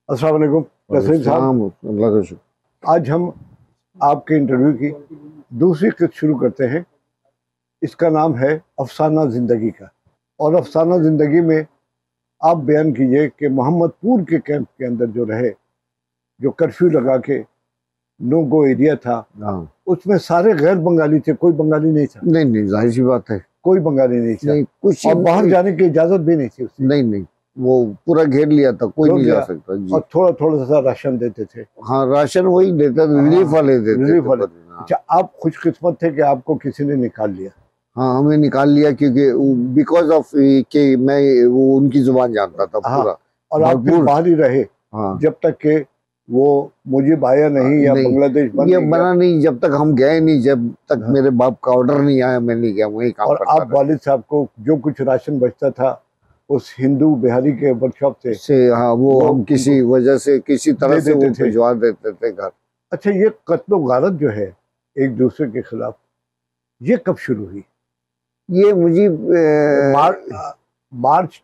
अस्सलाम वालेकुम नसीम साहब। अल्लाह का शुक्र। आज हम आपके इंटरव्यू की दूसरी किस्त शुरू करते हैं। इसका नाम है अफसाना ज़िंदगी का। और अफसाना ज़िंदगी में आप बयान कीजिए कि मोहम्मदपुर के कैंप के अंदर जो रहे, जो कर्फ्यू लगा के नो गो एरिया था, उसमें सारे गैर बंगाली थे, कोई बंगाली नहीं था। नहीं नहीं, जाहिर सी बात है, कोई बंगाली नहीं था। नहीं, कुछ और बाहर जाने की इजाजत भी नहीं थी उससे। नहीं नहीं, वो पूरा घेर लिया था, कोई नहीं जा सकता जी। और थोड़ा थोड़ा सा राशन देते थे। हाँ, राशन वही देता था, रिलीफ वाले देते थे। रिलीफ वाले। अच्छा, आप खुशकिस्मत थे कि आपको किसी ने निकाल लिया। हाँ, हमें निकाल लिया क्योंकि बिकॉज ऑफ कि मैं वो उनकी जुबान जानता था पूरा। और आप फिर बाहर ही रहे जब तक के वो मुजीब आया नहीं या बांग्लादेश बना नहीं, जब तक हम गए नहीं, जब तक मेरे बाप का ऑर्डर नहीं आया मैं नहीं गया, वही काम करता था। और आप वालिद साहब को जो कुछ राशन बचता था उस हिंदू बिहारी के वर्कशॉप से हाँ, वो हम किसी वजह से किसी तरह से वो भिजवा देते थे घर। अच्छा, ये कत्लो गारत जो है एक दूसरे के खिलाफ, ये कब शुरू हुई? ये मुझे मार्च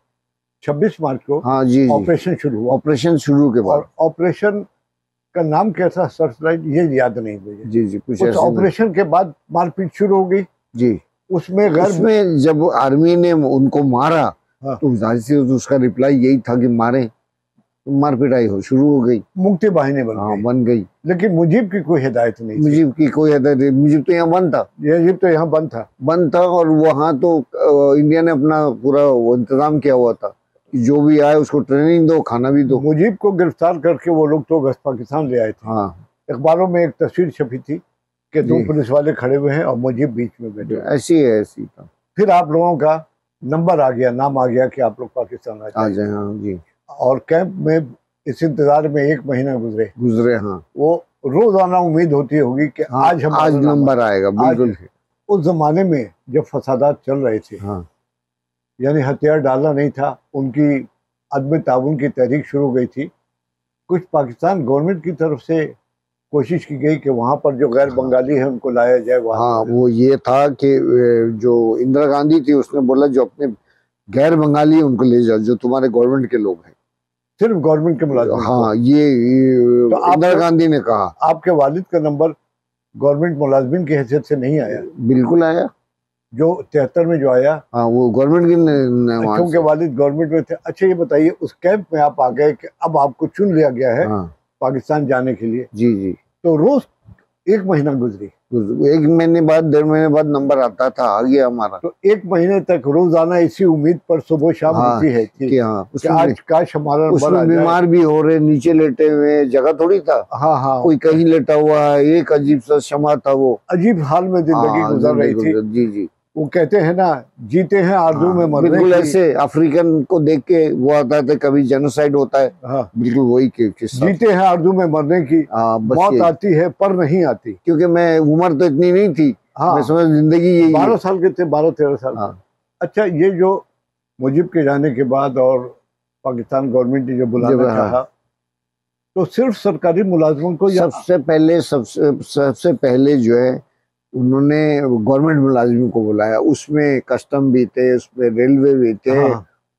26 मार्च को हाँ जी ऑपरेशन शुरू हुआ। ऑपरेशन शुरू के बाद ऑपरेशन का नाम क्या था? सर्चलाइट, ये याद नहीं मुझे। जी जी, कुछ ऑपरेशन के बाद मारपीट शुरू हो गई जी। उसमें जब आर्मी ने उनको मारा तो जाहिर से उसका रिप्लाई यही था कि मारे, मार पिटाई हो शुरू हो गई, मुक्ति बाहिनी बन गई। लेकिन मुजीब की कोई हिदायत नहीं, मुजीब की कोई हिदायत नहीं। मुजीब तो यहाँ बंद था, मुजीब तो यहाँ बंद था। और वहाँ तो इंडिया ने अपना पूरा इंतजाम किया हुआ था कि जो भी आए उसको ट्रेनिंग दो, खाना भी दो। मुजीब को गिरफ्तार करके वो लोग तो वेस्ट पाकिस्तान ले आए थे। हाँ, अखबारों में एक तस्वीर छपी थी कि 2 पुलिस वाले खड़े हुए हैं और मुजीब बीच में बैठे। ऐसी था। फिर आप लोगों का नंबर आ गया, नाम आ गया कि आप लोग पाकिस्तान आ जाए। हाँ जी। और कैंप में इस इंतजार में 1 महीना गुजरे। हाँ, वो रोजाना उम्मीद होती होगी कि आज नंबर आएगा। बिल्कुल। उस जमाने में जब फसादात चल रहे थे, यानी हथियार डालना नहीं था, उनकी अदम ताउन की तहरीक शुरू हो गई थी। कुछ पाकिस्तान गवर्नमेंट की तरफ से कोशिश की गई कि वहाँ पर जो गैर बंगाली है उनको लाया जाए वहाँ। हाँ, वो ये था कि जो इंदिरा गांधी थी उसने बोला जो अपने गैर बंगाली उनको ले जाओ, जो तुम्हारे गवर्नमेंट के लोग हैं, सिर्फ गवर्नमेंट के मुलाजिम। हाँ, ये तो इंदिरा गांधी ने कहा। आपके वालिद का नंबर गवर्नमेंट मुलाजिमिन की हैसियत से नहीं आया? बिल्कुल आया, जो 73 में जो आया। हाँ, वो गवर्नमेंट की क्योंकि वालिद गवर्नमेंट में थे। अच्छा, ये बताइए, उस कैंप में आप आ गए कि अब आपको चुन लिया गया है पाकिस्तान जाने के लिए। जी। तो रोज 1 महीना गुजरी। 1 महीने बाद, 1.5 महीने बाद नंबर आता था, आ गया हमारा। तो 1 महीने तक रोजाना इसी उम्मीद पर सुबह शाम होती है कि आज काश हमारा नंबर आ जाए। बीमार भी हो रहे, नीचे लेटे हुए, जगह थोड़ी था। हाँ, कोई कहीं लेटा हुआ है, एक अजीब सा शमा था, वो अजीब हाल में जिंदगी गुजर रही थी। जी। वो कहते हैं ना, जीते हैं आरज़ू में मरने की। बिल्कुल ऐसे अफ्रीकन को देख के वो आता है कभी जेनोसाइड होता है। बिल्कुल वही किस्सा। जीते हैं आरज़ू में मरने की, मौत आती है पर नहीं आती। क्योंकि मैं उम्र तो इतनी नहीं थी। मैं समझ जिंदगी यही 12 साल के थे, 12-13 साल। अच्छा, ये जो मुजीब के जाने के बाद और पाकिस्तान गवर्नमेंट ने जो बुलाना चाहा, तो सिर्फ सरकारी मुलाजिमों को सबसे पहले जो है उन्होंने गवर्नमेंट मुलाजिमों को बुलाया। उसमें कस्टम भी थे, उसमें रेलवे भी थे,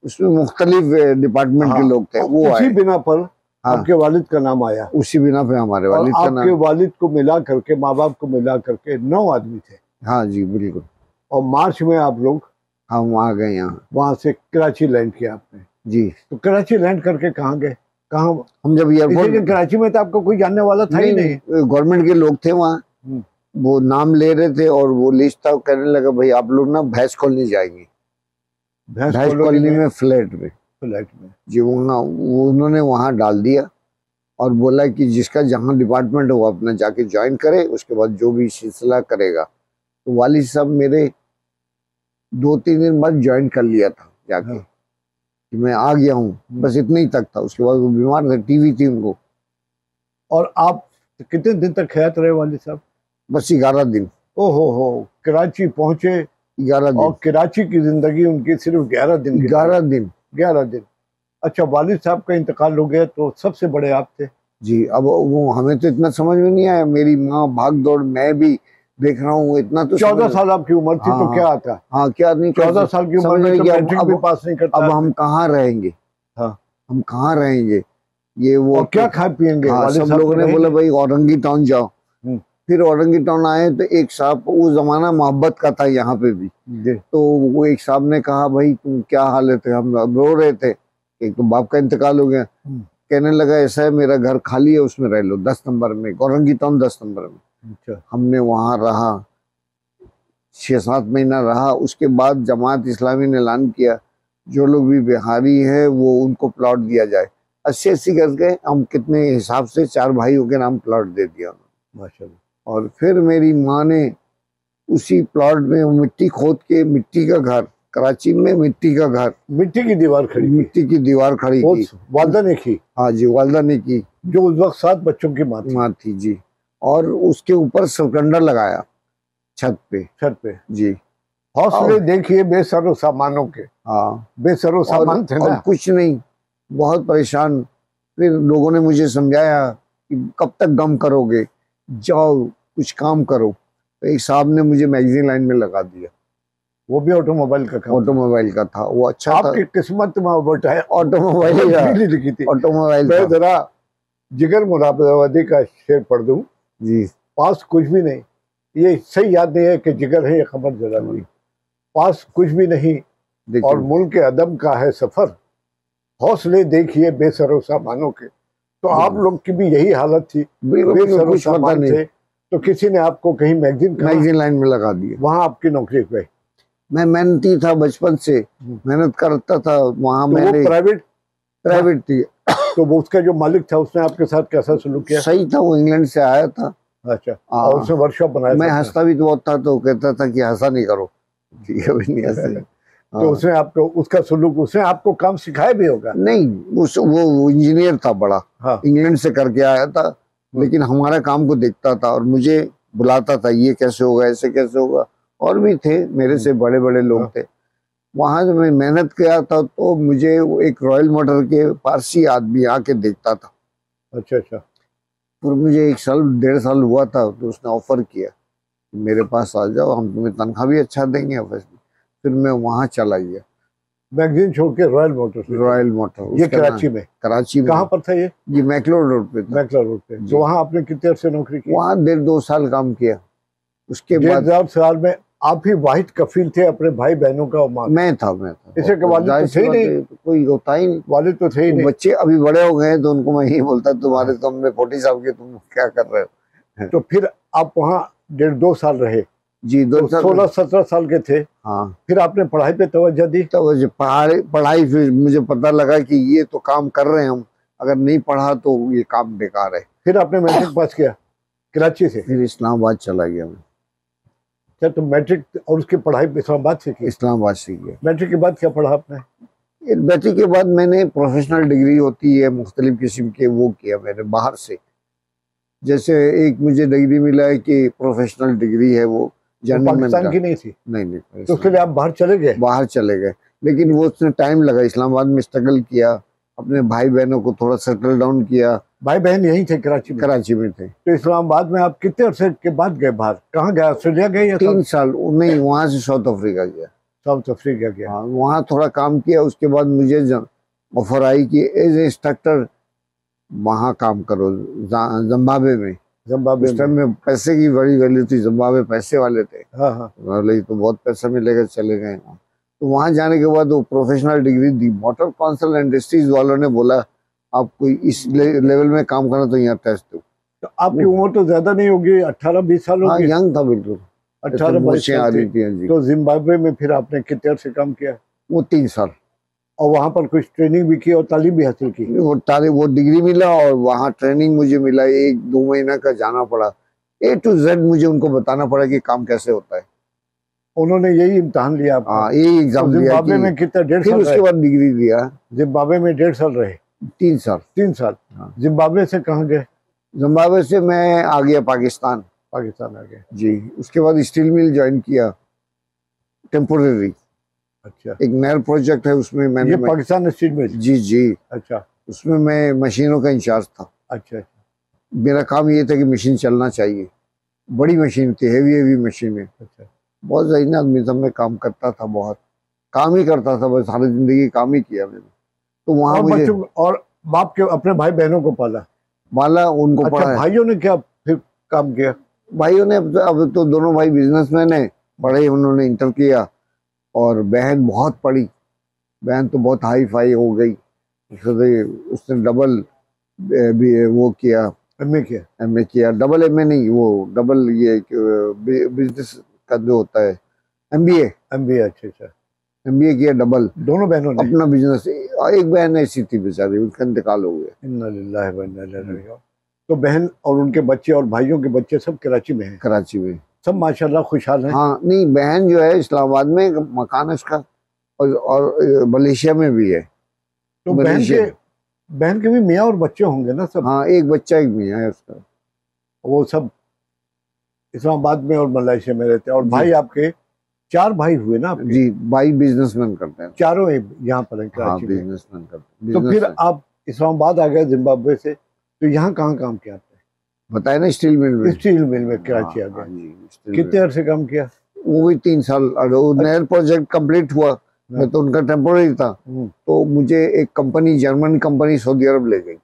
उसमें मुख्तलिफ डिपार्टमेंट के लोग थे। वो उसी बिना पर आपके वालिद का नाम आया। उसी बिना पे हमारे वालिद का नाम। आपके वालिद को मिला करके, माँ बाप को मिला करके 9 आदमी थे। हाँ जी, बिल्कुल। और मार्च में आप लोग हम आ गए यहाँ। वहाँ से कराची लैंड किया आपने? जी। तो कराची लैंड करके कहाँ गए? कहाँ? हम जब एयरपोर्ट, कराची में तो आपको कोई जानने वाला था ही नहीं। गवर्नमेंट के लोग थे वहाँ, वो नाम ले रहे थे और वो लिस्ट था, कहने लगा भाई आप लोग ना भैंस कॉलोनी जाएंगे। भैंस कॉलोनी में फ्लैट में जी, उन्होंने वहाँ डाल दिया और बोला कि जिसका जहाँ डिपार्टमेंट है वो अपना जाके ज्वाइन करे, उसके बाद जो भी सिलसिला करेगा। तो वालिद साहब मेरे 2-3 दिन बाद ज्वाइन कर लिया था जाके। कि मैं आ गया हूँ, बस इतना ही तक था। उसके बाद वो बीमार थे, टीवी थी उनको। और आप कितने दिन तक हयात रहे वालिद साहब? बस 11 दिन। ओहो, कराची पहुंचे 11 दिन। और कराची की जिंदगी उनकी सिर्फ 11 दिन। 11 दिन। अच्छा, वालिद साहब का इंतकाल हो गया तो सबसे बड़े आप थे? जी। अब वो हमें तो इतना समझ में नहीं आया, मेरी माँ भाग दौड़, मैं भी देख रहा हूँ इतना तो। 14 साल आपकी उम्र थी। तो क्या आता? हाँ, क्या नहीं, 14 साल की उम्र में तो मैट्रिक भी पास नहीं करता। अब हम कहाँ रहेंगे? हम कहाँ रहेंगे? ये वो और क्या खा पिएंगे? हाँ, वाले सब साहब लोगों तो ने रहेंगे। बोला भाई औरंगी टाउन जाओ। फिर औरंगी टाउन आए तो एक साहब, वो जमाना मोहब्बत का था यहाँ पे भी, जी। तो वो एक साहब ने कहा भाई तुम क्या हालत है, हम रो रहे थे, एक तो बाप का इंतकाल हो गया। कहने लगा ऐसा है मेरा घर खाली है, उसमें रह लो 10 नंबर में, औरंगी टाउन 10 नंबर में। अच्छा। हमने वहाँ रहा, 6-7 महीना रहा। उसके बाद जमात इस्लामी ने ऐलान किया जो लोग भी बिहारी है वो उनको प्लॉट दिया जाए। 80-80 गज गए, हम कितने हिसाब से 4 भाइयों के नाम प्लॉट दे दिया माशाल्लाह। और फिर मेरी माँ ने उसी प्लॉट में मिट्टी खोद के, मिट्टी का घर, कराची में मिट्टी का घर, मिट्टी की दीवार खड़ी की। मिट्टी की दीवार खड़ी की। वालदा ने की? हाँ जी, वालदा ने की, जो उस वक्त 7 बच्चों की माँ थी जी। और उसके ऊपर सिकंडर लगाया छत पे जी। हौसले देखिए बेसरो सामानों के। हाँ, बेसरो सामान थे और ना। कुछ नहीं, बहुत परेशान। फिर लोगों ने मुझे समझाया कि कब तक गम करोगे, जाओ कुछ काम करो। तो एक साहब ने मुझे मैगजीन लाइन में लगा दिया, वो भी ऑटोमोबाइल का काम? ऑटोमोबाइल का था वो। अच्छा था, आपकी किस्मत में बैठा है ऑटोमोबाइल लिखी थी। ऑटोमोबाइल मैं जरा जिगर मुरादाबादी का शेर पढ़ दूं जी। पास कुछ भी नहीं, ये सही याद नहीं है कि जिगर है ये खबर जरा नहीं। पास कुछ भी नहीं और मुल्क अदम का है सफर, हौसले देखिए बेसरो सामानों के। तो आप लोग की भी यही हालत थी, बेसरो सामान थे, तो किसी ने आपको कहीं मैगजीन लाइन में लगा दिया। वहां आपकी नौकरी पे। मैं मेहनती था, बचपन से मेहनत करता था वहां। तो मैंने प्राइवेट थी। तो वो उसका जो मालिक था उसने आपके साथ कैसा सलूक किया? सही था, वो इंग्लैंड से आया था। अच्छा। और उसने वर्कशॉप बनाया? मैं हंसता भी तो बहुत था, तो कहता था कि हंसा नहीं करो, ठीक है भाई नहीं हंसे। तो उसने आपको, उसका सलूक, उसने आपको काम सिखाया भी होगा? नहीं, वो इंजीनियर था बड़ा। हाँ। इंग्लैंड से करके आया था, लेकिन हमारा काम को देखता था और मुझे बुलाता था, ये कैसे होगा, ऐसे कैसे होगा। और भी थे मेरे से बड़े बड़े लोग थे वहां। जब मैं मेहनत किया था तो मुझे एक रॉयल मोटर के पारसी आदमी आके देखता था। अच्छा अच्छा। फिर मुझे 1-1.5 साल हुआ था, तो उसने ऑफर किया मेरे पास आ जाओ, हम तुम्हें तनख्वाह भी अच्छा देंगे। फिर मैं वहां चला गया, मैगजीन छोड़ के रॉयल मोटर। ये कराची में? कराची में। कहाँ पर था ये? ये मैक्लोर रोड पे था। मैक्लोर रोड पे। तो वहाँ आपने कितने अर्से नौकरी की? वहाँ 1.5-2 साल काम किया। उसके बाद 1.5 साल में आप ही वाहिद कफील थे अपने भाई बहनों का? मैं था। इसे के वालिद तो थे ही नहीं? कोई होता ही नहीं, वालिद तो थे ही नहीं। बच्चे अभी बड़े हो गए तो उनको मैं यही बोलता, तुम्हारे तो हमने 40 साल के, तुम क्या कर रहे हो। तो फिर आप वहाँ 1.5-2 साल रहे जी। 16-17 साल के थे। हाँ। फिर आपने पढ़ाई पे तवज्जो दी? पढ़ाई फिर मुझे पता लगा कि ये तो काम कर रहे हैं हम, अगर नहीं पढ़ा तो ये काम बेकार है। फिर आपने मैट्रिक पास किया कराची से? फिर इस्लामाबाद चला गया मैं। क्या तो मैट्रिक और उसकी पढ़ाई इस्लामाबाद से की? इस्लामाबाद से किया। मैट्रिक के बाद क्या पढ़ा आपने? मैट्रिक के बाद मैंने प्रोफेशनल डिग्री होती है मुख्तलिफ किस्म के, वो किया मैंने बाहर से। जैसे एक मुझे डिग्री मिला है कि प्रोफेशनल डिग्री है, वो पाकिस्तान की नहीं थी? नहीं। तो उसके लिए आप बाहर चले गए? बाहर चले गए, लेकिन वो उसने टाइम लगा। इस्लामाबाद में स्ट्रगल किया, अपने भाई बहनों को थोड़ा सेटल डाउन किया। भाई बहन यहीं थे कराची में? कराची में थे। तो इस्लामाबाद में आप कितने अरसे के बाद गए बाहर? कहाँ गए? ऑस्ट्रेलिया गए या 3 साल? नहीं, वहाँ से साउथ अफ्रीका गया। साउथ अफ्रीका गया? हाँ, वहाँ थोड़ा काम किया। उसके बाद मुझे ऑफर आई कि एज इंस्ट्रक्टर वहाँ काम करो, जिम्बाब्वे में। जिम्बाब्वे उस टाइम में पैसे की बड़ी वैल्यू थी, जिम्बाब्वे पैसे वाले थे। हाँ हाँ। तो बहुत पैसा मिलेगा, चले गए। तो वहाँ जाने के बाद वो प्रोफेशनल डिग्री दी। मोटर काउंसिल इंडस्ट्रीज वालों ने बोला आपको इस लेवल में काम करना तो यहाँ टेस्ट दो। तो आपकी उम्र तो ज्यादा नहीं होगी, 18-20 साल होगी? हाँ, यंग था बिल्कुल, 18-22 साल थी। तो जिम्बाब्वे में फिर आपने कितने अरसे काम किया? वो 3 साल। और वहाँ पर कुछ ट्रेनिंग भी की और तालीम भी हासिल की? वो डिग्री मिला और वहाँ ट्रेनिंग मुझे मिला। 1-2 महीना का जाना पड़ा, A to Z मुझे उनको बताना पड़ा कि काम कैसे होता है। उन्होंने यही इम्तिहान लिया? हाँ, यही एग्जाम दिया। जिम्बाब्वे में कितना? 1.5 साल? उसके बाद डिग्री दिया। जिम्बाब्वे में 1.5 साल रहे? 3 साल। 3 साल। जिम्बाब्वे से कहाँ गए? जिम्बाब्वे से मैं आ गया पाकिस्तान आ गए जी। उसके बाद स्टील मिल ज्वाइन किया टेम्पोरेरी। अच्छा। एक नया प्रोजेक्ट है उसमें मैंने। ये पाकिस्तान स्टील मिल? जी। अच्छा। उसमें मैं मशीनों का इंचार्ज था। अच्छा। मेरा काम ये था कि मशीन चलना चाहिए, बड़ी मशीन थी, हेवी मशीन है। अच्छा। बहुत ज़हीन आदमी था, मैं काम करता था, बहुत काम ही करता था, बस सारी जिंदगी काम ही किया मैंने। तो वहाँ मुझे और बाप के अपने भाई बहनों को पाला? पाला, उनको अच्छा, पढ़ाया। भाइयों ने क्या फिर काम किया? भाइयों ने अब तो दोनों भाई बिजनेसमैन है, पढ़े, उन्होंने इंटर किया। और बहन बहुत पढ़ी, बहन तो बहुत हाई फाई हो गई, उसने डबल वो किया, एमए किया। एमए किया, डबल एमए नहीं, वो डबल ये बिजनेस का जो होता है, एमबीए। एमबीए, अच्छा अच्छा। एमबीए किया डबल, दोनों बहनों ने? अपना बिजनेस। एक बहन ऐसी थी बेचारी, उसका इंतकाल हो गया। इन्ना लिल्लाहि व इन्ना इलैहि राजिऊन। तो बहन और उनके बच्चे और भाइयों के बच्चे सब कराची में हैं? कराची में सब माशाल्लाह खुशहाल हैं? हाँ, नहीं, बहन जो है इस्लामाबाद में मकान है उसका, और मलेशिया में भी है। तो बहन के भी मियाँ और बच्चे होंगे ना सब? हाँ, एक बच्चा, एक मियाँ है उसका। वो सब इस्लामाबाद में और मलेशिया में रहते हैं। और भाई आपके 4 भाई हुए ना आपके? जी, भाई बिजनेसमैन करते हैं, चारों यहाँ पर हैं हाँ, कराची में? बिजनेसमैन करते हैं। तो फिर आप इस्लामाबाद आ गए जिम्बाब्वे से, तो यहाँ कहाँ काम किया आपने? बताया ना, स्टील मिल में। स्टील मिल में कराची आ गए। कितने अरसे काम किया? वो भी 3 साल। नहर प्रोजेक्ट कंप्लीट हुआ, मैं तो उनका टेम्पोररी था, तो मुझे एक कंपनी, जर्मन कंपनी, सऊदी अरब ले गई।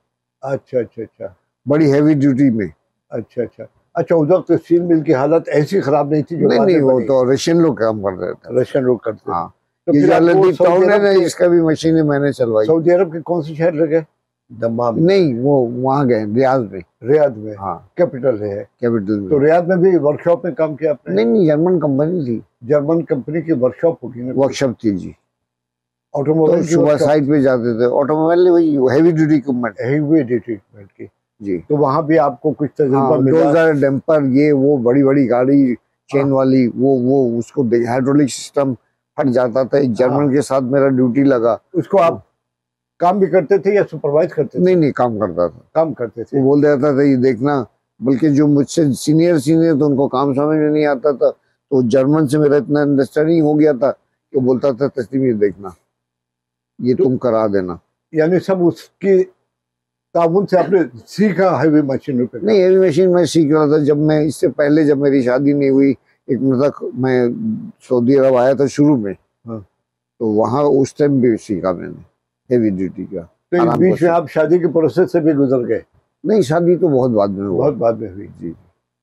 अच्छा अच्छा अच्छा। बड़ी हैवी ड्यूटी में। अच्छा अच्छा अच्छा। उस वक्त स्टील मिल की हालत ऐसी खराब नहीं थी जो? नहीं, वो तो रशियन लोग काम कर रहे थे। रशियन लोग करते थे। हाँ, तो ये फिर टाउन है ना, इसका भी मशीनें मैंने चलवाई। सऊदी अरब के कौन से शहर लगे? दमाम? नहीं, वो वहाँ गए, रियाद में। रियाद में? हाँ, कैपिटल है। कैपिटल में। तो रियाद में भी वर्कशॉप में काम किया आपने? नहीं, जर्मन कंपनी थी। जर्मन कंपनी की वर्कशॉप होगी ना? वर्कशॉप थी जी। ऑटोमोबाइल तो सुबह साइड पे जाते थे, ऑटोमोबाइल वही heavy duty equipment. Heavy duty equipment की जी। तो वहाँ भी आपको कुछ तजुर्बा मिला? 2000 डंपर, ये वो बड़ी बड़ी गाड़ी, चेन वाली, वो उसको हाइड्रोलिक सिस्टम फट जाता था। एक जर्मन के साथ मेरा ड्यूटी लगा। उसको आप काम भी करते थे या सुपरवाइज करते थे? नहीं, काम करता था। काम करते थे। वो बोल देता था ये देखना, बल्कि जो मुझसे सीनियर तो उनको काम समझ में नहीं आता था, तो जर्मन से मेरा इतना अंडरस्टैंडिंग हो गया था कि वो बोलता था तस्लीम ये देखना, ये तुम करा देना। यानी सब उसकी ताबून से आपने सीखा हैवी मशीनों पे? नहीं, हैवी मशीन मैं सीख रहा था जब मैं, इससे पहले जब मेरी शादी नहीं हुई, एक मतलब मैं सऊदी अरब आया था शुरू में। हाँ। तो वहाँ उस टाइम भी सीखा मैंने हैवी ड्यूटी का। तो इस बीच में आप शादी के प्रोसेस से भी गुजर गए? नहीं, शादी तो बहुत बाद में हुआ। बहुत बाद में हुई जी।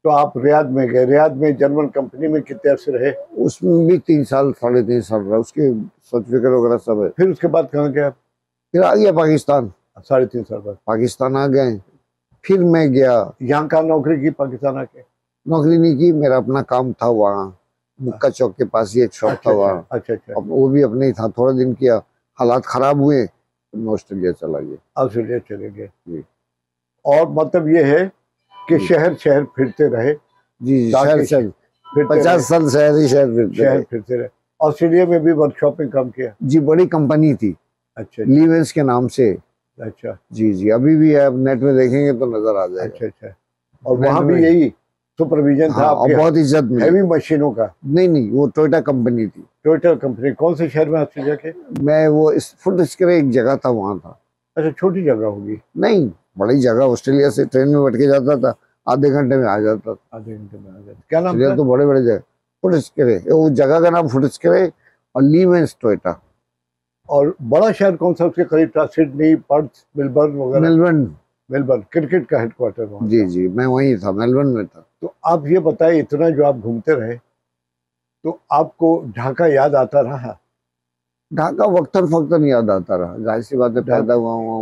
तो आप रियाद में गए। रियाद में जर्मन कंपनी में कितने अरसे रहे? उसमें भी 3 साल, 3.5 साल रहा, उसके सर्टिफिकेट वगैरह सब है। फिर उसके बाद कहाँ गए आप? फिर आ गया पाकिस्तान। 3.5 साल बाद पाकिस्तान आ गए। फिर मैं गया। यहाँ कहाँ नौकरी की पाकिस्तान आके? नौकरी नहीं की, मेरा अपना काम था वहाँ, मुक्का चौक के पास ही एक शॉप था वहाँ। अच्छा अच्छा। वो भी अपने ही था, थोड़ा दिन किया, हालात खराब हुए, मैं ऑस्ट्रेलिया चला गया। ऑस्ट्रेलिया चले गए। और मतलब ये है कि शहर शहर फिरते रहे? जी, शहर 50 साल शहर फिरते रहे। ऑस्ट्रेलिया में भी वर्कशॉप में काम किया? जी, बड़ी कंपनी थी। अच्छा। लीवेंस के नाम से। अच्छा। जी, अभी भी है, नेट में देखेंगे तो नजर आ जाएगा। अच्छा अच्छा। और वहाँ भी यही सुपरविजन था आपके? बहुत इज्जत मिली। हैवी मशीनों का? नहीं, वो टोयोटा कंपनी थी। टोयोटा कंपनी कौन से शहर में ऑस्ट्रेलिया के? मैं वो फुटस्करे एक जगह था, वहाँ था। अच्छा, छोटी जगह होगी? नहीं, बड़ी जगह। ऑस्ट्रेलिया से ट्रेन में बैठ के जाता था, आधे घंटे में आ जाता था। आधे घंटे में आ जाता। क्या नाम था? तो बड़े बड़े जगह, फुटस्करे, वो जगह का नाम फुटस्करे और लीवेंस टोयोटा। और बड़ा शहर कौन सा उसके करीब था? सिडनी, पर्थ, मेलबर्न वगैरह? मेलबर्न क्रिकेट का हेडक्वार्टर वहाँ? जी, मैं वहीं था, मेलबर्न में था। तो आप ये बताइए, इतना जो आप घूमते रहे तो आपको ढाका याद आता रहा? ढाका वक्तन फक्तन याद आता रहा, जाहिर सी बात है,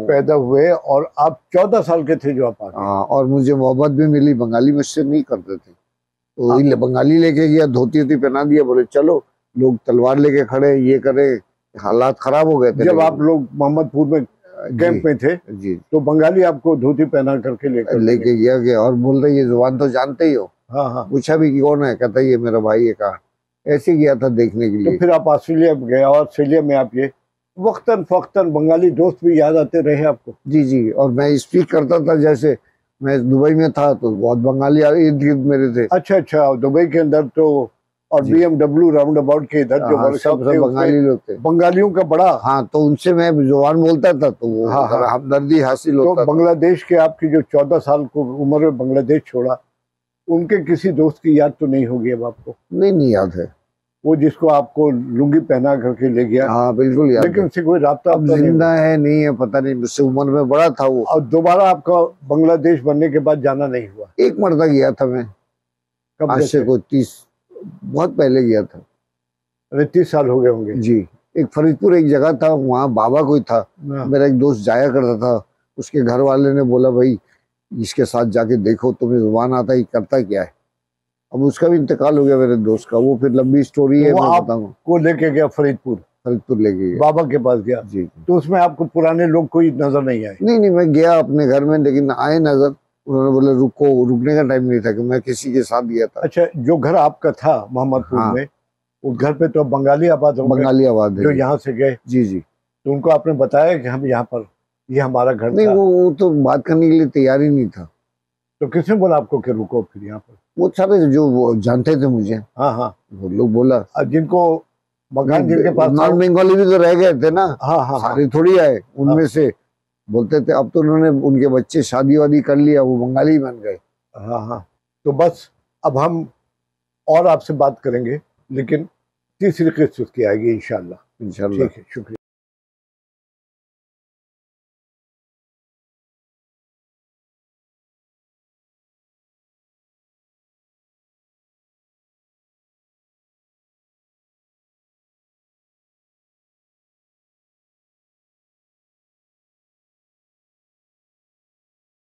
पैदा हुए और आप 14 साल के थे जो आप आ गए। हाँ, और मुझे मोहब्बत भी मिली। बंगाली मुझसे नहीं करते थे, तो बंगाली लेके गया, धोती पहना दिया, बोले चलो। लोग तलवार लेके खड़े, ये करे, हालात खराब हो गए थे। जब आप लोग मोहम्मदपुर में कैंप में थे जी, तो बंगाली आपको धोती पहना करके लेके गया और बोल रहे ये जुबान तो जानते ही हो। हाँ। पूछा भी कि कौन है, कहता ये मेरा भाई है। कहा ऐसे गया था देखने के लिए। तो फिर आप ऑस्ट्रेलिया गए और ऑस्ट्रेलिया में आप ये वक्तन फक्तन बंगाली दोस्त भी याद आते रहे आपको? जी, और मैं स्पीक करता था, जैसे मैं दुबई में था तो बहुत बंगाली इर्द गिर्द मेरे थे। अच्छा, दुबई के अंदर तो, और BMW राउंड अबाउट के इधर जो वर्कशॉप थे, बंगाली लोग थे। बंगालियों का बड़ा। हाँ, तो उनसे मैं जुबान बोलता था, तो वो हमदर्दी हासिल होता। तो बांग्लादेश के आपकी जो 14 साल को उम्र में बांग्लादेश छोड़ा, उनके किसी दोस्त की याद तो नहीं होगी अब आपको? नहीं याद है। वो जिसको आपको लुंगी पहना करके ले गया। हाँ बिल्कुल यार, लेकिन उससे कोई राब्ता अब जिंदा है नहीं है पता नहीं, मुझसे उम्र में बड़ा था वो। और दोबारा आपका बांग्लादेश बनने के बाद जाना नहीं हुआ? एक मरतबा गया था मैं, कब? आज से कोई 30 बहुत पहले गया था। 30 साल हो गए होंगे जी। एक फरीदपुर एक जगह था, वहाँ बाबा कोई था, मेरा एक दोस्त जाया करता था, उसके घर वाले ने बोला भाई इसके साथ जाके देखो, तुम्हें जुबान आता है करता क्या है। अब उसका भी इंतकाल हो गया मेरे दोस्त का, वो फिर लंबी स्टोरी है। वो मैं आपको लेके गया फरीदपुर लेके गया, बाबा के पास गया जी। तो उसमें आपको पुराने लोग कोई नजर नहीं आए? नहीं, मैं गया अपने घर में, लेकिन आए नजर, उन्होंने बोले रुको, रुकने का टाइम नहीं था कि मैं किसी के साथ गया था। अच्छा, जो घर आपका था मोहम्मदपुर हाँ। में, उस घर पे तो बंगाली आबाद होंगे? बंगाली आबाद है जो यहाँ से गए? जी जी। तो उनको आपने बताया कि हम यहाँ पर, ये हमारा घर नहीं, था? वो तो बात करने के लिए तैयार ही नहीं था। तो किसने बोला आपको कि रुको फिर यहाँ पर? वो सारे जो वो जानते थे मुझे, हाँ हाँ, वो लोग बोला। और जिनको मकान जिनके पास नॉन बंगाली भी तो रह गए थे ना। हाँ हाँ, सारे थोड़ी आए, उनमें से बोलते थे। अब तो उन्होंने उनके बच्चे शादी वादी कर लिया, वो बंगाली बन गए। हाँ हाँ। तो बस अब हम और आपसे बात करेंगे, लेकिन तीसरी किस्त उसकी आएगी इंशाल्लाह। इंशाल्लाह। ठीक है, शुक्रिया।